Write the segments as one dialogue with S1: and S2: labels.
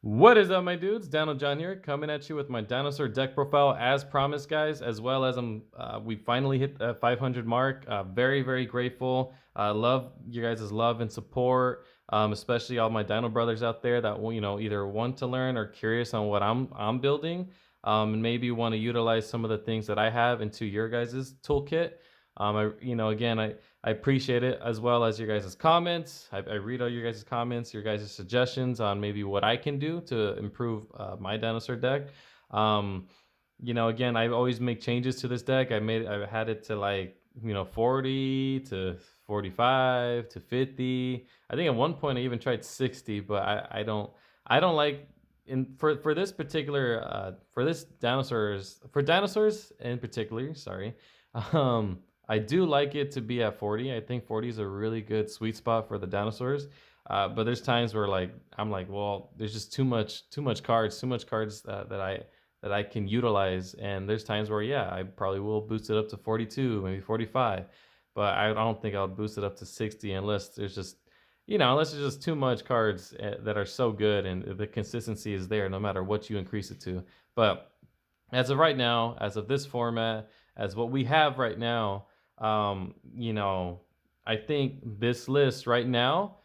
S1: What is up, my dudes? Dino John here, coming at you with my Dinosaur deck profile as promised, guys. As well as we finally hit the 500 mark. Very grateful. Love your guys' love and support, especially all my Dino brothers out there that either want to learn or curious on what I'm building, and maybe want to utilize some of the things that I have into your guys' toolkit. I appreciate it, as well as your guys' comments. I read all your guys' comments, your guys' suggestions on maybe what I can do to improve my dinosaur deck. Again, I always make changes to this deck. I've had it to 40 to 45 to 50. I think at one point I even tried 60, but I don't like for this particular for dinosaurs in particular, sorry. Um I do like it to be at 40. I think 40 is a really good sweet spot for the dinosaurs. But there's times where I'm like, well, there's just too much cards, that I can utilize. And there's times where yeah, I probably will boost it up to 42, maybe 45. But I don't think I'll boost it up to 60 unless there's just too much cards that are so good and the consistency is there no matter what you increase it to. But as of right now, as of this format, as what we have right now, I think this list right now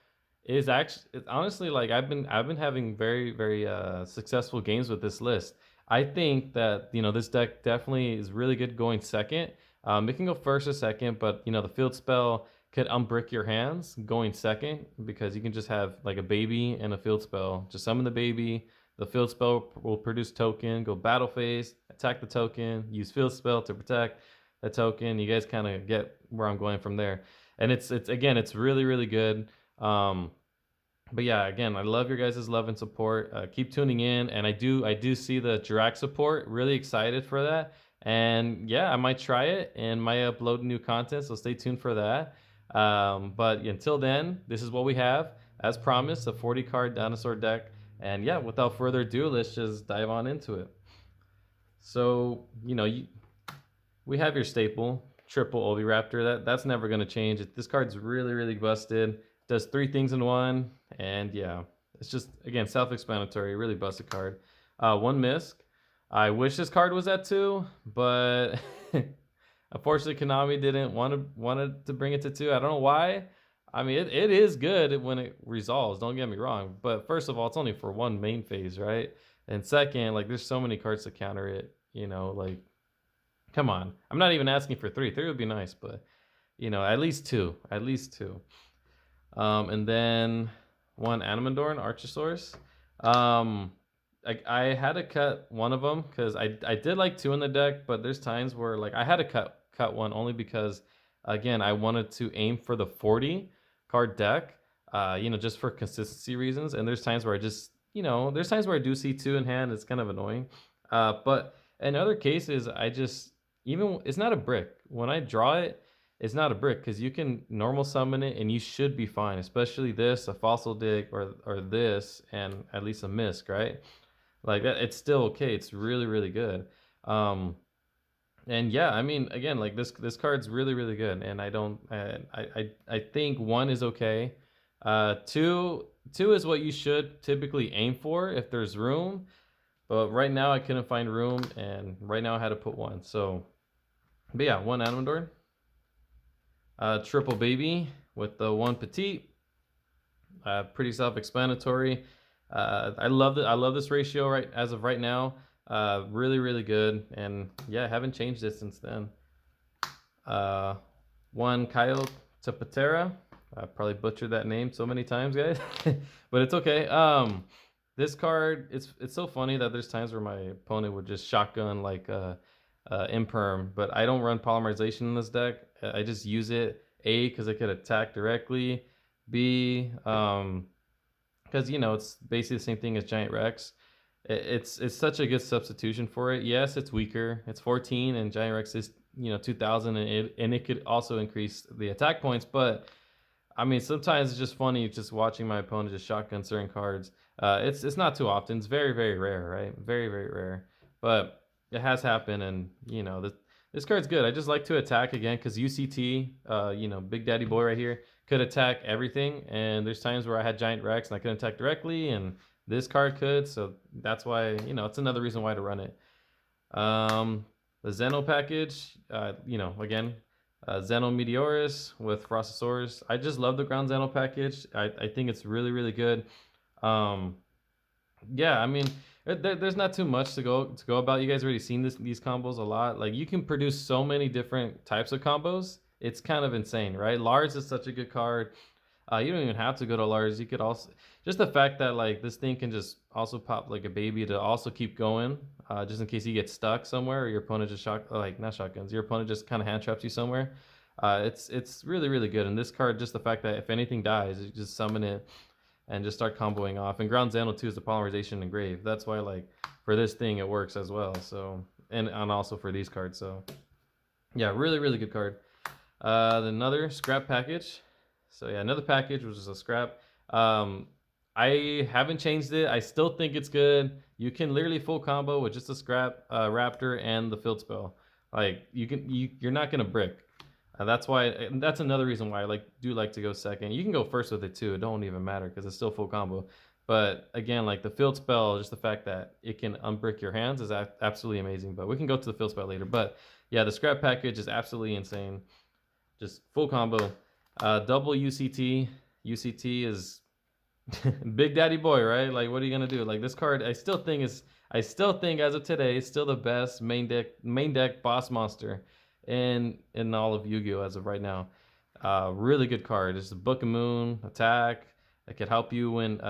S1: is actually honestly, like, I've been having very successful games with this list. I think that this deck definitely is really good going second. It can go first or second, but the field spell could unbrick your hands going second, because you can just have like a baby and a field spell. Just summon the baby. The field spell will produce token, go battle phase, attack the token, use field spell to protect the token. You guys kind of get where I'm going from there. And it's really good. But yeah, again, I love your guys' love and support. Keep tuning in, and I do see the Jirac support. Really excited for that. And yeah, I might try it and might upload new content, so stay tuned for that. But until then, this is what we have. As promised, a 40 card dinosaur deck. And yeah, without further ado, let's just dive on into it. So, we have your staple, triple Oviraptor. That's never going to change. This card's really busted. Does three things in one. And yeah, it's just, again, self-explanatory. Really busted card. One Misk. I wish this card was at 2, but unfortunately, Konami didn't wanted to bring it to 2. I don't know why. I mean, it is good when it resolves. Don't get me wrong. But first of all, it's only for one main phase, right? And second, there's so many cards to counter it. Come on. I'm not even asking for 3. 3 would be nice, but at least 2. At least 2. And then one Animadorn, Archosaurus. I had to cut one of them because I did like 2 in the deck, but there's times where I had to cut one only because, again, I wanted to aim for the 40 card deck, just for consistency reasons. And there's times where there's times where I do see 2 in hand. It's kind of annoying. But in other cases, it's not a brick. When I draw it, it's not a brick because you can normal summon it and you should be fine, especially this, a Fossil Dig, or this, and at least a Misk, right? Like that, it's still okay. It's really good. And yeah, I mean, again, this card's really good, and I think 1 is okay. 2 is what you should typically aim for if there's room, but right now I couldn't find room, and right now I had to put 1. So, but yeah, 1 Animadorn. Triple baby with the 1 petite. Pretty self-explanatory. I love this ratio as of right now. Really good, and yeah, I haven't changed it since then. 1 Coyote to Patera. I probably butchered that name so many times, guys, but it's okay. This card, it's so funny that there's times where my opponent would just shotgun Imperm, but I don't run polymerization in this deck. I just use it, A, because I could attack directly, B, because it's basically the same thing as Giant Rex. It's such a good substitution for it. Yes, it's weaker. It's 14, and Giant Rex is 2000, and it could also increase the attack points. But I mean, sometimes it's just funny just watching my opponent just shotgun certain cards. It's not too often. It's very rare, right? Very rare. But it has happened, and this card's good. I just like to attack again because UCT, Big Daddy Boy right here, could attack everything. And there's times where I had Giant Rex and I couldn't attack directly, and this card could. So that's why, it's another reason why to run it. The Xeno package, again, Xeno Meteorus with Frostosaurus. I just love the ground Xeno package. I think it's really, really good. Um, yeah, I mean, there's not too much to go about. You guys already seen these combos a lot. Like you can produce so many different types of combos. It's kind of insane, right? Lars is such a good card. You don't even have to go to Lars. You could also just the fact that like this thing can just also pop like a baby to also keep going, just in case you get stuck somewhere or your opponent just not shotguns. Your opponent just kind of hand traps you somewhere. It's really really good. And this card, just the fact that if anything dies, you just summon it and just start comboing off. And Ground Xano 2 is the polymerization engrave. That's why like for this thing it works as well. So and also for these cards. So yeah, really really good card. Another scrap package. So yeah, another package which is a scrap. I haven't changed it. I still think it's good. You can literally full combo with just a scrap raptor and the field spell. Like you're not gonna brick. That's why. And that's another reason why I do like to go second. You can go first with it too. It don't even matter because it's still full combo. But again, like the field spell, just the fact that it can unbrick your hands is absolutely amazing. But we can go to the field spell later. But yeah, the scrap package is absolutely insane. Just full combo. Double UCT. UCT is Big Daddy Boy, right? Like, what are you gonna do? Like this card, I still think as of today, it's still the best main deck boss monster in all of Yu-Gi-Oh as of right now. Really good card. It's a Book of Moon attack. It could help you win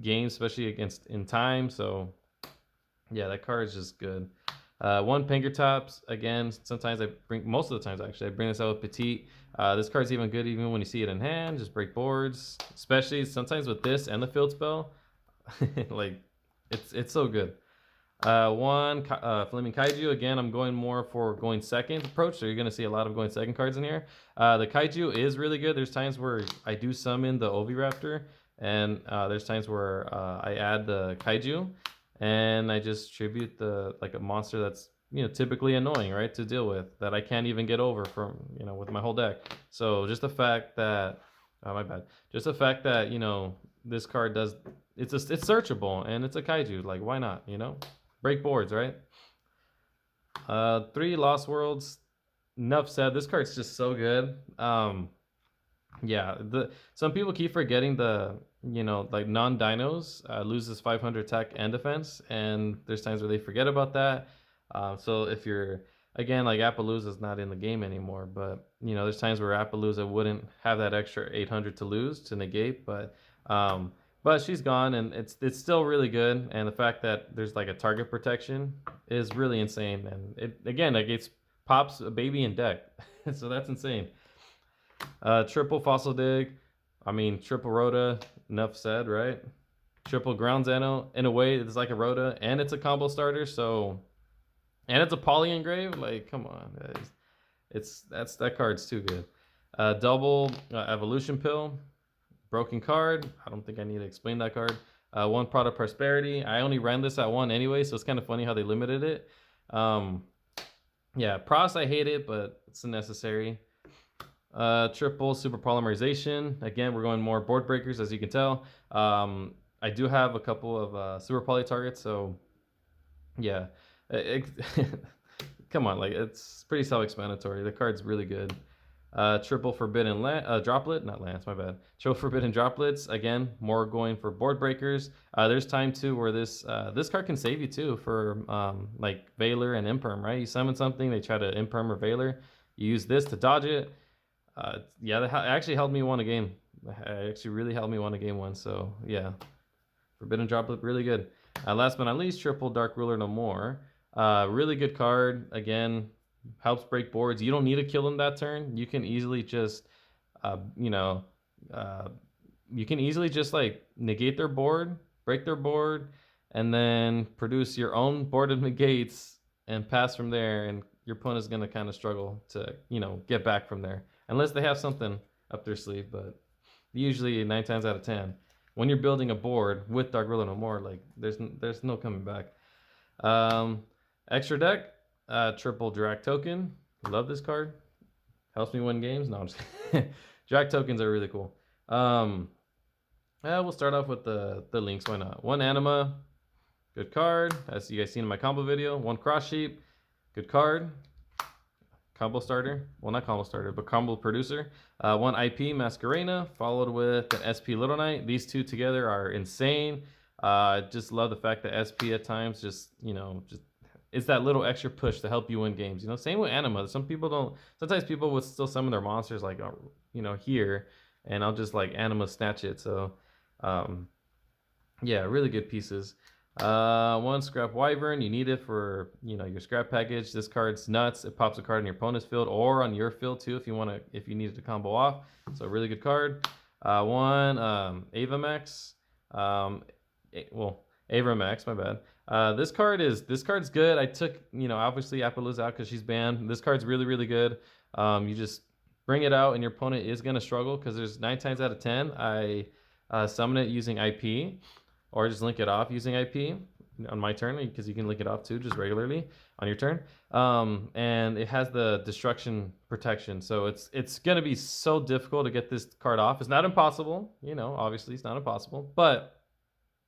S1: games, especially against in time. So yeah, that card is just good. One Pinkertops. Again, most of the times actually, I bring this out with Petite. This card's even good even when you see it in hand. Just break boards, especially sometimes with this and the field spell. Like, it's so good. One Flaming Kaiju. Again, I'm going more for going second approach, so you're gonna see a lot of going second cards in here. The Kaiju is really good. There's times where I do summon the Oviraptor, and there's times where I add the Kaiju, and I just tribute a monster that's typically annoying, right, to deal with, that I can't even get over from with my whole deck. So just the fact that my bad, just the fact that this card does it's searchable and it's a Kaiju, like why not, break boards, right? 3 Lost Worlds. Enough said. This card's just so good. Yeah, some people keep forgetting the like non-dinos loses 500 attack and defense, and there's times where they forget about that. So if you're again like Appaloosa's not in the game anymore, but there's times where Appaloosa wouldn't have that extra 800 to lose to negate, but she's gone, and it's still really good. And the fact that there's like a target protection is really insane. And it again, like it's pops a baby in deck, so that's insane. Triple Fossil Dig. I mean, triple Rhoda. Enough said, right? Triple Ground Xeno. In a way, it's like a Rhoda, and it's a combo starter. So, and it's a poly engrave. Like, come on, guys. That card's too good. Double Evolution Pill. Broken card. I don't think I need to explain that card. One Product Prosperity. I only ran this at 1 anyway, so it's kind of funny how they limited it. Yeah, Pros, I hate it, but it's necessary. Triple Super Polymerization. Again, we're going more board breakers, as you can tell. I do have a couple of Super Poly targets, so yeah. Come on, like it's pretty self-explanatory. The card's really good. Triple Forbidden Droplet, not Lance, my bad. Triple Forbidden Droplets, again, more going for board breakers. There's time too where this card can save you too for like Veiler and Imperm, right? You summon something, they try to Imperm or Veiler. You use this to dodge it. Yeah, that actually helped me win a game. It actually really helped me win a game once. So yeah, Forbidden Droplet, really good. Last but not least, Triple Dark Ruler No More. Really good card. Again, helps break boards. You don't need to kill them that turn. You can easily just, you can easily just like negate their board, break their board, and then produce your own board of negates and pass from there. And your opponent's gonna kind of struggle to, get back from there, unless they have something up their sleeve. But usually 9 times out of 10, when you're building a board with Dark Ruler No More, like there's no coming back. Extra deck. Triple Dirac Token. Love this card. Helps me win games. No, I'm just Dirac Tokens are really cool. We'll start off with the links. Why not? One Anima, good card. As you guys seen in my combo video. One Cross Sheep, good card. Combo starter. Well, not combo starter, but combo producer. One IP Masquerena, followed with an SP Little Knight. These two together are insane. Just love the fact that SP at times just, just it's that little extra push to help you win games. Same with Anima. Some people don't. Sometimes people would still summon their monsters like, here, and I'll just like Anima snatch it. So, um, yeah, really good pieces. One Scrap Wyvern, you need it for your scrap package. This card's nuts. It pops a card in your opponent's field or on your field too if you needed to combo off. So really good card. One Avamax. Avamax, my bad. This card's good. I took obviously Appaloosa out because she's banned. This card's really good. You just bring it out and your opponent is gonna struggle because there's 9 times out of 10 I summon it using IP. Or just link it off using IP on my turn, because you can link it off too, just regularly on your turn. And it has the destruction protection, so it's gonna be so difficult to get this card off. It's not impossible, obviously it's not impossible, but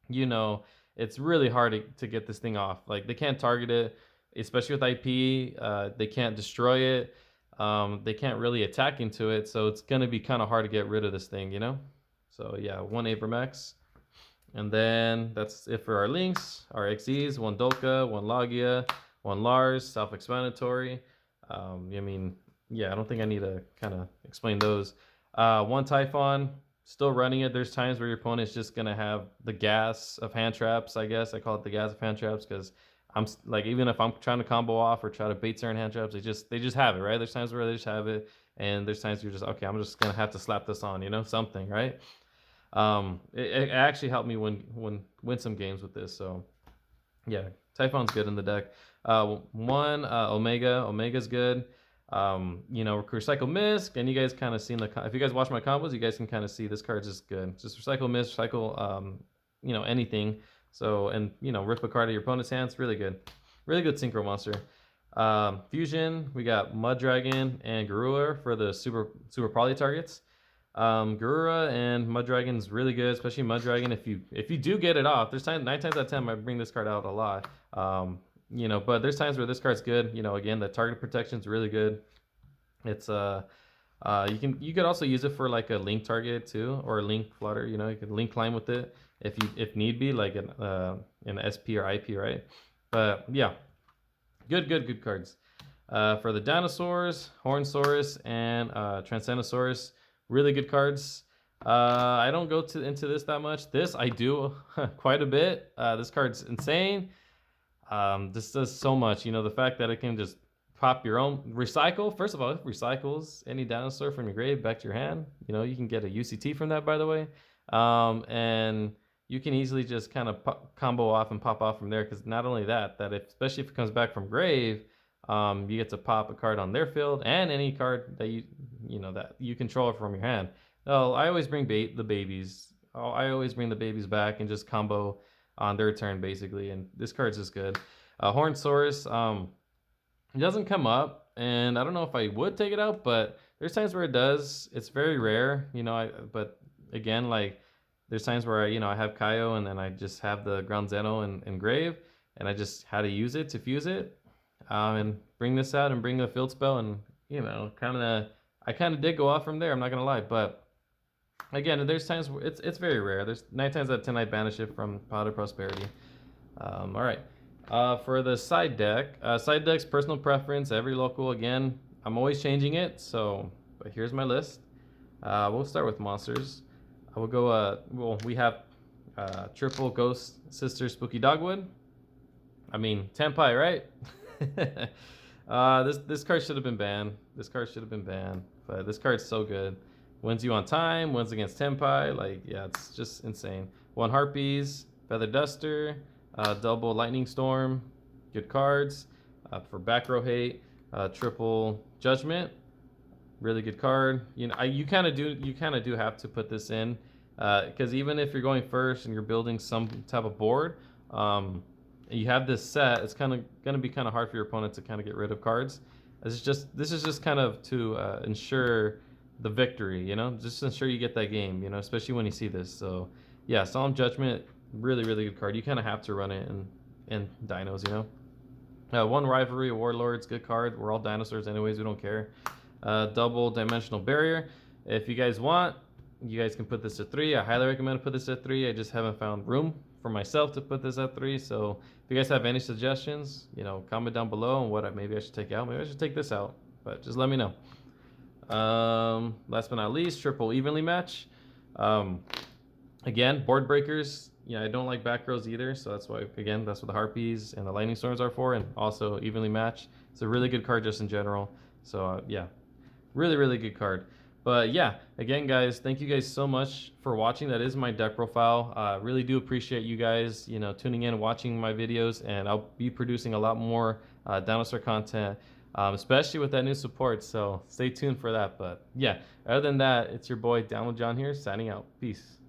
S1: it's really hard to get this thing off. Like, they can't target it, especially with IP. They can't destroy it. They can't really attack into it, so it's gonna be kind of hard to get rid of this thing, So yeah, one Abramax. And then that's it for our links, our XEs. One Dolka, one Logia, one Lars, self-explanatory. I don't think I need to kind of explain those. One Typhon, still running it. There's times where your opponent's just going to have the gas of hand traps, I guess. I call it the gas of hand traps because I'm like, even if I'm trying to combo off or try to bait certain hand traps, they just have it, right? There's times where they just have it, and there's times you're just, okay, I'm just going to have to slap this on, something, right? It actually helped me win some games with this. So yeah, Typhon's good in the deck. One Omega's good. Recycle Mist, and you guys kind of seen if you guys watch my combos, you guys can kind of see this card's just good. Just recycle Mist, recycle anything. So, and rip a card out of your opponent's hands, really good synchro monster. Fusion, we got Mud Dragon and Garura for the super poly targets. Garura and Mud Dragon's really good, especially Mud Dragon. If you do get it off, there's 9 times out of 10 I bring this card out a lot. But there's times where this card's good. Again, the target protection's really good. It's you could also use it for like a link target too, or a link flutter. You can link climb with it if need be, like an SP or IP, right? But yeah, good cards. For the Dinosaurs, Hornsaurus and Transcenosaurus. Really good cards. I don't go into this that much. This I do quite a bit. This card's insane. This does so much. The fact that it can just pop your own recycle. First of all, it recycles any dinosaur from your grave back to your hand. You can get a UCT from that, by the way. And you can easily just kind of combo off and pop off from there. Because not only that especially if it comes back from grave, you get to pop a card on their field and any card that that you control from your hand. Oh, I always bring the babies. I always bring the babies back and just combo on their turn, basically. And this card's just good. Hornsaurus, it doesn't come up, and I don't know if I would take it out, but there's times where it does. It's very rare, but again, like, there's times where I have Kaio and then I just have the Ground Zeno and Grave, and I just had to use it to fuse it. And bring this out and bring the field spell, and I kind of did go off from there. I'm not gonna lie, but again, there's times where it's very rare. There's 9 times out of 10 I banish it from Pot of Prosperity. All right. For the side deck's personal preference. Every local, again, I'm always changing it. But here's my list. We'll start with monsters. I will go. We have triple Ghost Sister Spooky Dogwood. I mean, Tenpai, right? This card should have been banned. But this card's so good. Wins you on time, wins against Tenpai. Like, yeah, it's just insane. One Harpies, Feather Duster, double Lightning Storm. Good cards. For back row hate, triple Judgment. Really good card. You kind of do have to put this in, because even if you're going first and you're building some type of board, you have this set, it's kind of going to be kind of hard for your opponent to kind of get rid of cards. This is just kind of to ensure the victory, just ensure you get that game, especially when you see this. So yeah, Solemn Judgment, really, really good card. You kind of have to run it in dinos. One Rivalry, Warlords, good card. We're all dinosaurs anyways, we don't care. Double Dimensional Barrier. If you guys want, you guys can put this at 3. I highly recommend to put this at 3. I just haven't found room for myself to put this at 3. So if you guys have any suggestions, comment down below on what maybe I should take out. Maybe I should take this out, but just let me know. Last but not least, triple evenly match. Again, board breakers. I don't like back rows either, so that's why, again, that's what the Harpies and the Lightning Storms are for, and also evenly match. It's a really good card just in general. So yeah, really, really good card. But yeah, again, guys, thank you guys so much for watching. That is my deck profile. Really do appreciate you guys, tuning in, watching my videos, and I'll be producing a lot more Dinosaur content, especially with that new support. So stay tuned for that. But yeah, other than that, it's your boy Download John here, signing out. Peace.